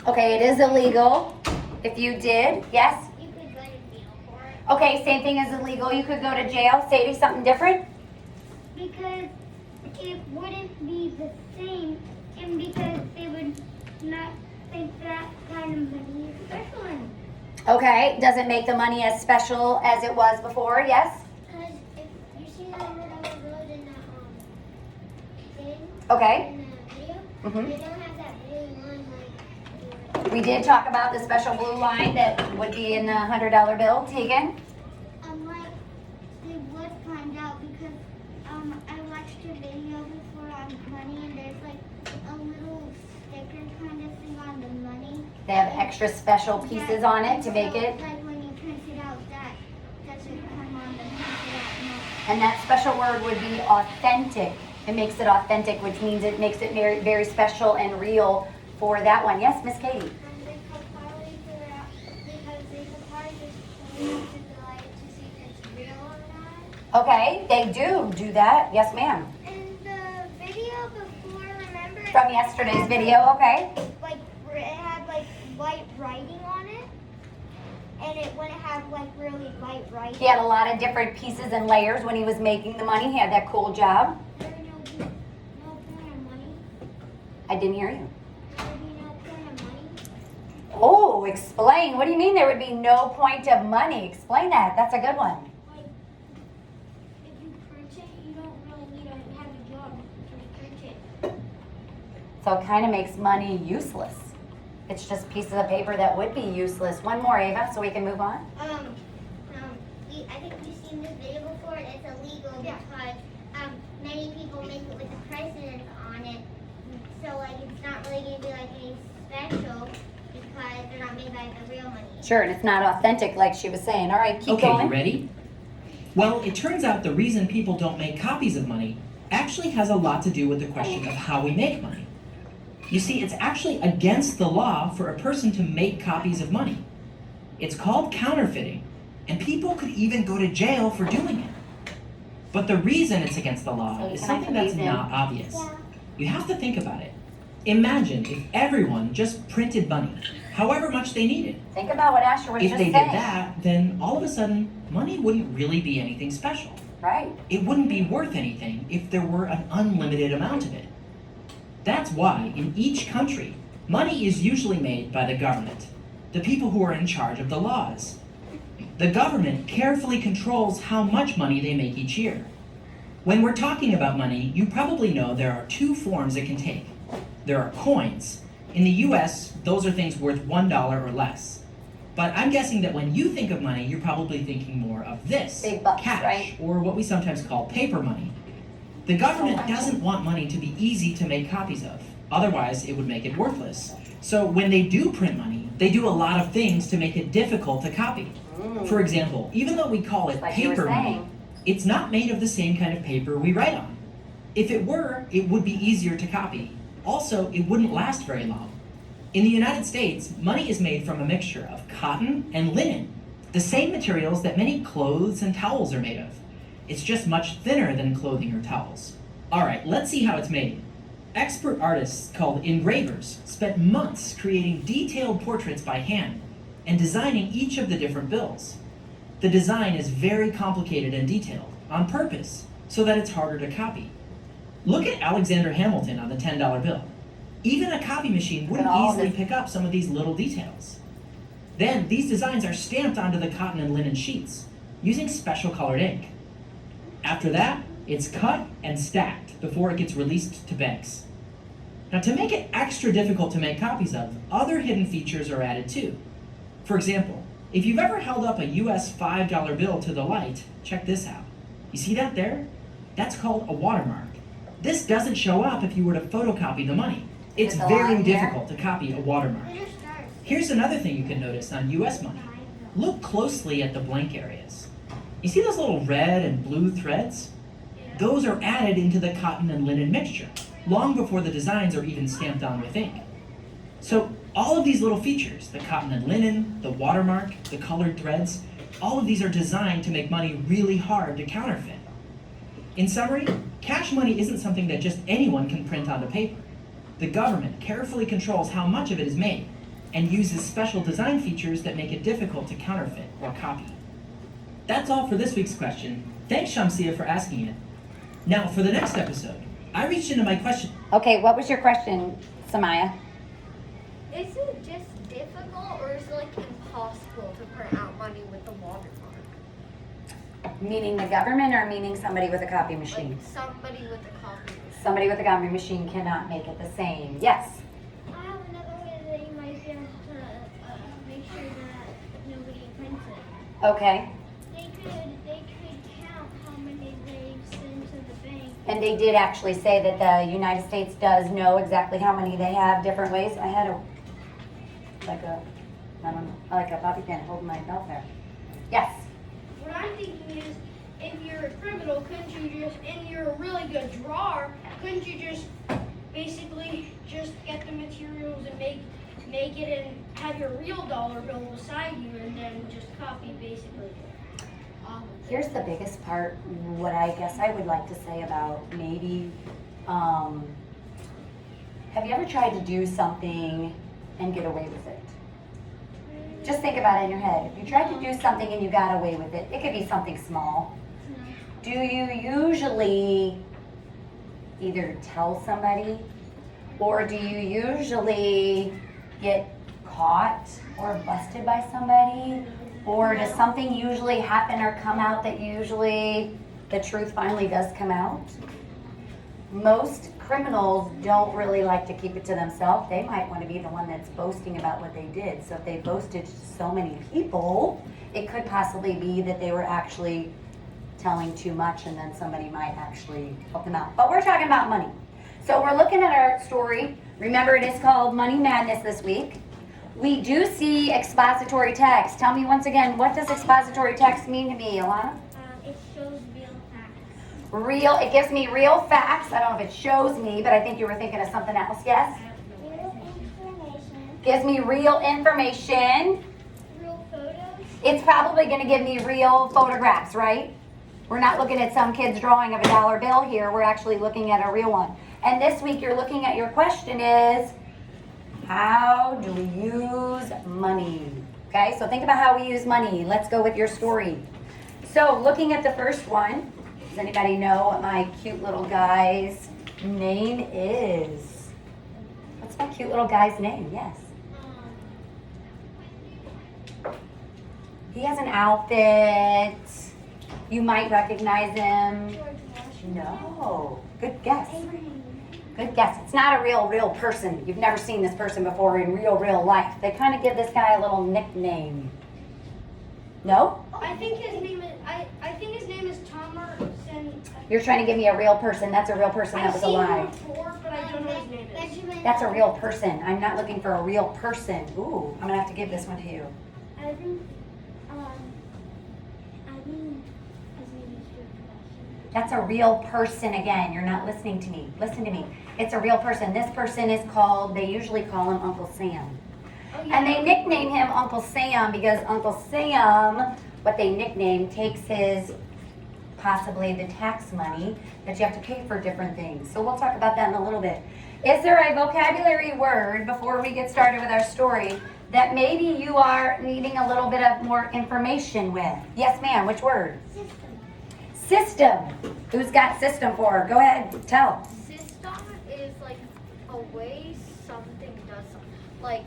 Okay, it is illegal. If you did, yes? You could go to jail for it. Okay, same thing as illegal. You could go to jail. Sadie, something different? Because it wouldn't be the same, and because they would not think that kind of money is special anymore. Okay, doesn't make the money as special as it was before, yes? Because if you see the $100 bills in the thing, Okay. in the video, Mhm. they don't have that blue line like. We did talk about the special blue line that would be in the $100 bill. Tegan? Like they would find out because I watched a video before on money, and there's like a little sticker kind of thing on the money. They have extra special pieces on it to make it. Like when you print it out, that doesn't come on the printed out note. And that special word would be authentic. It makes it authentic, which means it makes it very, very special and real for that one. Yes, Miss Katie? And they could probably figure out because they could probably just point it to the light to see if it's real or not. Okay, they do that. Yes, ma'am. In the video before, remember? From yesterday's video, okay. Like it had like white writing on it, and it wouldn't have like really white writing. He had a lot of different pieces and layers when he was making the money. He had that cool job. There would no point of money. I didn't hear you. There would be no point of money. Oh, explain. What do you mean there would be no point of money? Explain that. That's a good one. Like if you print it, you don't really need to have a job to print it. So it kind of makes money useless. It's just pieces of paper that would be useless. One more, Ava, so we can move on. I think you've seen this video before. It's illegal because many people make it with the president on it. So like it's not really gonna be like any special because they're not made by the real money. Sure, and it's not authentic like she was saying. All right, keep Okay, going. you ready? Well, it turns out the reason people don't make copies of money actually has a lot to do with the question of how we make money. You see, it's actually against the law for a person to make copies of money. It's called counterfeiting, and people could even go to jail for doing it. But the reason it's against the law is something that's not obvious. You have to think about it. Imagine if everyone just printed money, however much they needed. Think about what Asher was If just they saying. did that, then all of a sudden, money wouldn't really be anything special. Right. It wouldn't be worth anything if there were an unlimited amount of it. That's why, in each country, money is usually made by the government, the people who are in charge of the laws. The government carefully controls how much money they make each year. When we're talking about money, you probably know there are two forms it can take. There are coins. In the US, those are things worth $1 or less. But I'm guessing that when you think of money, you're probably thinking more of this, Big bucks, cash, right? or what we sometimes call paper money. The government doesn't want money to be easy to make copies of. Otherwise, it would make it worthless. So when they do print money, they do a lot of things to make it difficult to copy. For example, even though we call it Like you were paper money, saying. it's not made of the same kind of paper we write on. If it were, it would be easier to copy. Also, it wouldn't last very long. In the United States, money is made from a mixture of cotton and linen, the same materials that many clothes and towels are made of. It's just much thinner than clothing or towels. All right, let's see how it's made. Expert artists called engravers spent months creating detailed portraits by hand and designing each of the different bills. The design is very complicated and detailed, on purpose, so that it's harder to copy. Look at Alexander Hamilton on the $10 bill. Even a copy machine wouldn't all easily this- pick up some of these little details. Then these designs are stamped onto the cotton and linen sheets using special colored ink. After that, it's cut and stacked before it gets released to banks. Now, to make it extra difficult to make copies of, other hidden features are added too. For example, if you've ever held up a US $5 bill to the light, check this out. You see that there? That's called a watermark. This doesn't show up if you were to photocopy the money. It's Is it a very line here? difficult to copy a watermark. Little stars. Here's another thing you can notice on US money. Look closely at the blank areas. You see those little red and blue threads? Those are added into the cotton and linen mixture, long before the designs are even stamped on with ink. So all of these little features, the cotton and linen, the watermark, the colored threads, all of these are designed to make money really hard to counterfeit. In summary, cash money isn't something that just anyone can print onto paper. The government carefully controls how much of it is made, and uses special design features that make it difficult to counterfeit or copy. That's all for this week's question. Thanks, Shamsia, for asking it. Now, for the next episode, I reached into my question. Okay, what was your question, Samaya? Is it just difficult or is it like impossible to print out money with a watermark? Meaning the government or meaning somebody with a copy machine? Like somebody with a copy machine. Somebody with a copy machine cannot make it the same. Yes. I have another way that you might be able to make sure that nobody prints it. Okay. They could count how many they send to the bank. And they did actually say that the United States does know exactly how many they have different ways. I had I don't know, like a bobby pin holding my belt there. Yes. What I'm thinking is, if you're a criminal, couldn't you just, and you're a really good drawer, couldn't you just basically just get the materials and make it and have your real dollar bill beside you and then just copy basically all of it? Here's the biggest part, what I guess I would like to say about maybe, have you ever tried to do something and get away with it? Just think about it in your head. If you tried to do something and you got away with it, it could be something small. Do you usually either tell somebody or do you usually get caught or busted by somebody? Or does something usually happen or come out that usually the truth finally does come out? Most criminals don't really like to keep it to themselves. They might want to be the one that's boasting about what they did. So if they boasted to so many people, it could possibly be that they were actually telling too much and then somebody might actually help them out. But we're talking about money. So we're looking at our story. Remember, it is called Money Madness this week. We do see expository text. Tell me once again, what does expository text mean to me, Alana? It shows real facts. It gives me real facts. I don't know if it shows me, but I think you were thinking of something else, yes? Real information. Gives me real information. Real photos. It's probably gonna give me real photographs, right? We're not looking at some kid's drawing of a dollar bill here. We're actually looking at a real one. And this week you're looking at your question is, how do we use money? Okay, so think about how we use money. Let's go with your story. So looking at the first one, does anybody know what my cute little guy's name is? What's my cute little guy's name? Yes. He has an outfit. You might recognize him. George Washington. No. Good guess. Abraham Lincoln. Good guess. It's not a real person. You've never seen this person before in real life. They kind of give this guy a little nickname. No? I think his name is Thomerson. You're trying to give me a real person. That's a real person that I've was seen him alive. before, but I don't know his name is. Benjamin. That's a real person. I'm not looking for a real person. Ooh, I'm gonna have to give this one to you. I think his name is George Washington. That's a real person again. You're not listening to me. Listen to me. It's a real person. This person is called, they usually call him Uncle Sam. Oh, yeah. And they nickname him Uncle Sam because Uncle Sam, what they nickname, takes his, possibly the tax money that you have to pay for different things. So we'll talk about that in a little bit. Is there a vocabulary word, before we get started with our story, that maybe you are needing a little bit of more information with? Yes, ma'am. Which word? System. System. Who's got system for her? Go ahead, tell. System is like a way something does something. Like,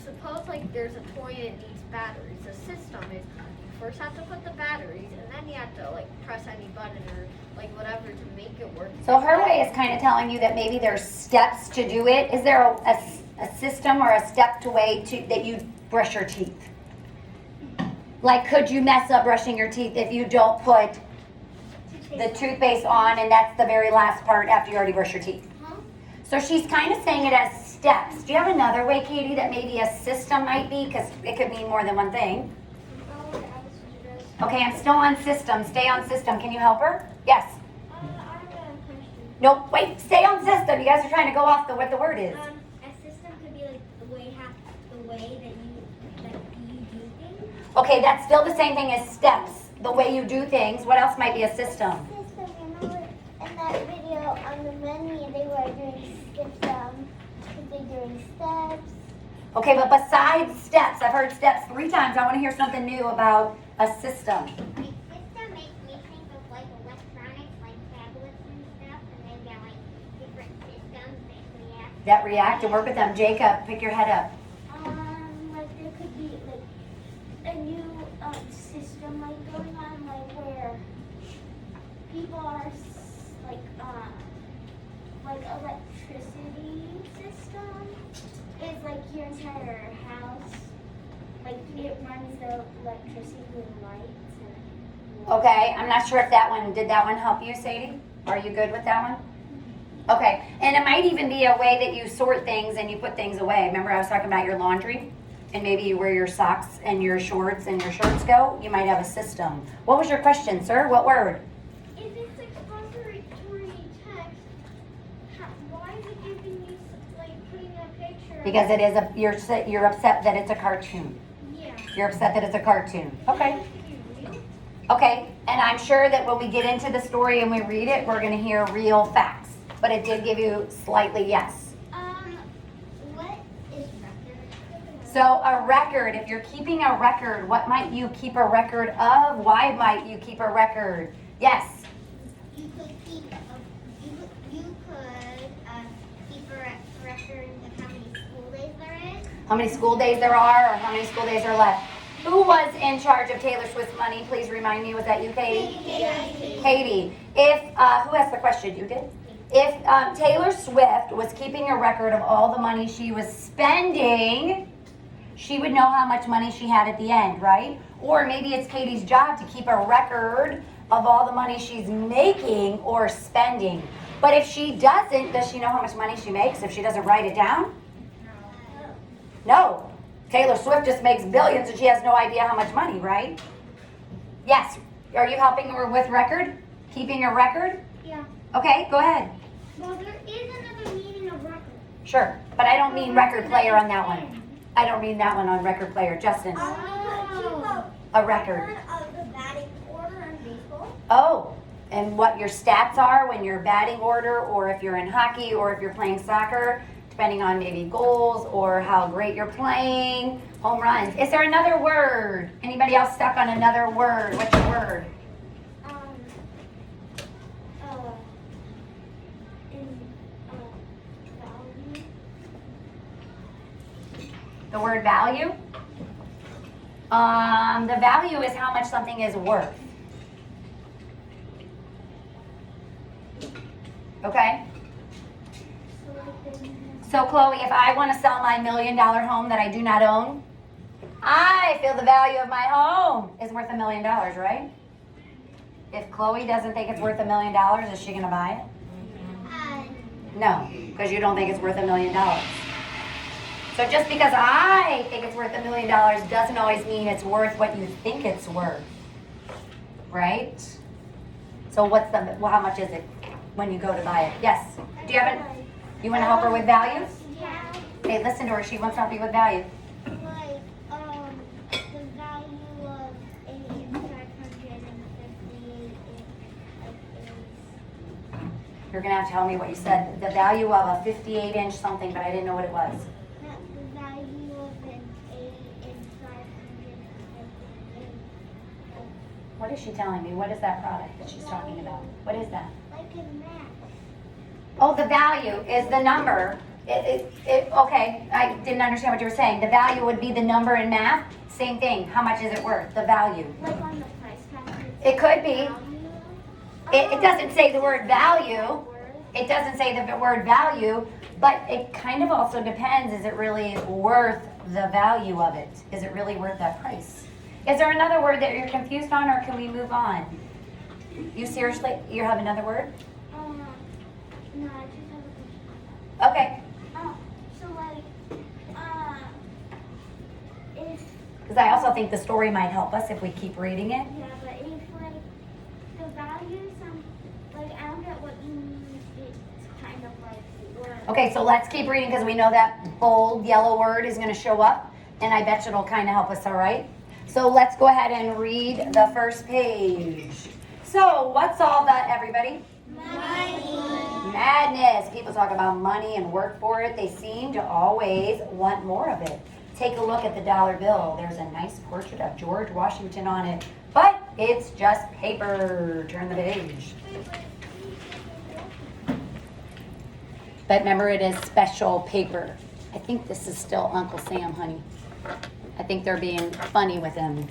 suppose like there's a toy that needs batteries. The system is you first have to put the batteries and then you have to like press any button or like whatever to make it work. So her way is kind of telling you that maybe there's steps to do it. Is there a system or a step to way to that you brush your teeth? Like, could you mess up brushing your teeth if you don't put the toothpaste on and that's the very last part after you already brush your teeth? Huh? So she's kind of saying it as steps. Do you have another way, Katie, that maybe a system might be? Because it could mean more than one thing. Oh, that was what it is. Okay, I'm still on system. Stay on system. Can you help her? Yes. I have a question. Nope. Wait. Stay on system. You guys are trying to go off what the word is. A system could be like the way that you do things. Okay, that's still the same thing as steps. The way you do things. What else might be a system? System, remember in that video on the menu they were doing steps, they doing steps. Okay, but besides steps, I've heard steps 3 times. I want to hear something new about a system. Like, system makes me think of like electronics, like tablets and stuff, and they've got like different systems that react. That react and work with them. Jacob, pick your head up. Like there could be like a new system like going on, like where people are like electricity system is like your entire house, like it runs the electricity with lights and Okay, I'm not sure if did that one help you, Sadie? Are you good with that one? Okay, and it might even be a way that you sort things and you put things away. Remember I was talking about your laundry? And maybe where your socks and your shorts and your shirts go, you might have a system. What was your question, sir? What word? if it's expository text, why is it giving you like putting a picture? Because it is you're upset that it's a cartoon. Yeah. You're upset that it's a cartoon. Okay. Does it have to be real? Okay, and I'm sure that when we get into the story and we read it, we're gonna hear real facts. But it did give you slightly yes. What is record? So a record, if you're keeping a record, what might you keep a record of? Why might you keep a record? Yes. You could keep keep a record of how many school days there is. How many school days there are or how many school days are left? Who was in charge of Taylor Swift's money? Please remind me, was that you, Katie? Katie. If, who asked the question? You did? If Taylor Swift was keeping a record of all the money she was spending, she would know how much money she had at the end, right? Or maybe it's Katie's job to keep a record of all the money she's making or spending. But if she doesn't, does she know how much money she makes if she doesn't write it down? No. Taylor Swift just makes billions and she has no idea how much money, right? Yes. Are you helping her with record? Keeping a record? Yeah. Okay, go ahead. Well, there is another meaning of record. Sure. But I don't mean record player on that one. I don't mean that one on record player. Justin, a record. Of the batting order in baseball. Oh, and what your stats are when you're batting order or if you're in hockey or if you're playing soccer, depending on maybe goals or how great you're playing, home runs. Is there another word? Anybody else stuck on another word? What's your word? Value. The word value? The value is how much something is worth. Okay? So Chloe, if I want to sell my $1 million home that I do not own, I feel the value of my home is worth $1 million, right? If Chloe doesn't think it's worth $1 million, is she going to buy it? No, because you don't think it's worth $1 million. So just because I think it's worth $1 million doesn't always mean it's worth what you think it's worth, right? So how much is it when you go to buy it? Yes. Do you have it? You want to help her with value? Yeah. Okay, listen to her. She wants to help you with value. Like, the value of a 558 You're going to have to tell me what you said. The value of a 58-inch something, but I didn't know what it was. the value of an 8 and 558. What is she telling me? What is that product that she's talking about? What is that? Like in math. Oh, the value is the number. Okay, I didn't understand what you were saying. The value would be the number in math. Same thing. How much is it worth? The value. Like on the price tag. It could be. Value. It doesn't say the word value. It doesn't say the word value, but it kind of also depends. Is it really worth the value of it? Is it really worth that price? Is there another word that you're confused on, or can we move on? You seriously? You have another word? No, I just have a question. Okay. So like, if Because I also think the story might help us if we keep reading it. yeah, but if like the values, like I don't get what you mean. It's kind of like worth. Okay, so let's keep reading because we know that bold yellow word is going to show up, and I bet you it'll kind of help us, all right? So let's go ahead and read the first page. So what's all that, everybody? Money. madness. People talk about money and work for it. They seem to always want more of it. Take a look at the dollar bill. There's a nice portrait of George Washington on it, but it's just paper. Turn the page. But remember, it is special paper. I think this is still Uncle Sam, honey. I think they're being funny with him.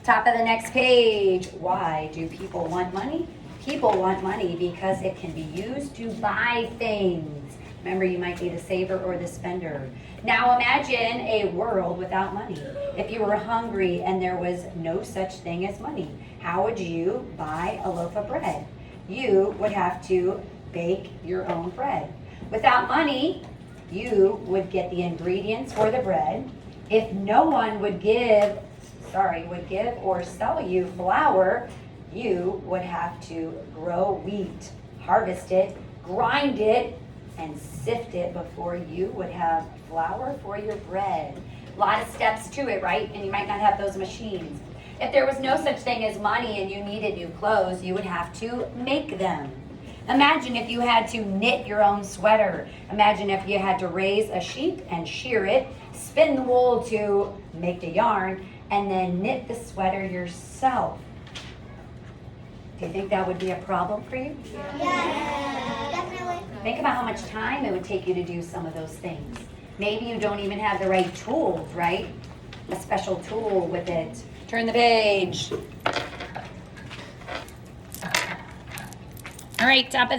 Top of the next page. Why do people want money? People want money because it can be used to buy things. Remember, you might be the saver or the spender. Now imagine a world without money. If you were hungry and there was no such thing as money, how would you buy a loaf of bread? You would have to bake your own bread. Without money, you would get the ingredients for the bread. If no one would give or sell you flour, you would have to grow wheat, harvest it, grind it, and sift it before you would have flour for your bread. A lot of steps to it, right? And you might not have those machines. If there was no such thing as money and you needed new clothes, you would have to make them. Imagine if you had to knit your own sweater. Imagine if you had to raise a sheep and shear it, spin the wool to make the yarn, and then knit the sweater yourself. Do you think that would be a problem for you? Yeah, definitely. Think about how much time it would take you to do some of those things. Maybe you don't even have the right tools, right? A special tool with it. Turn the page. All right, top of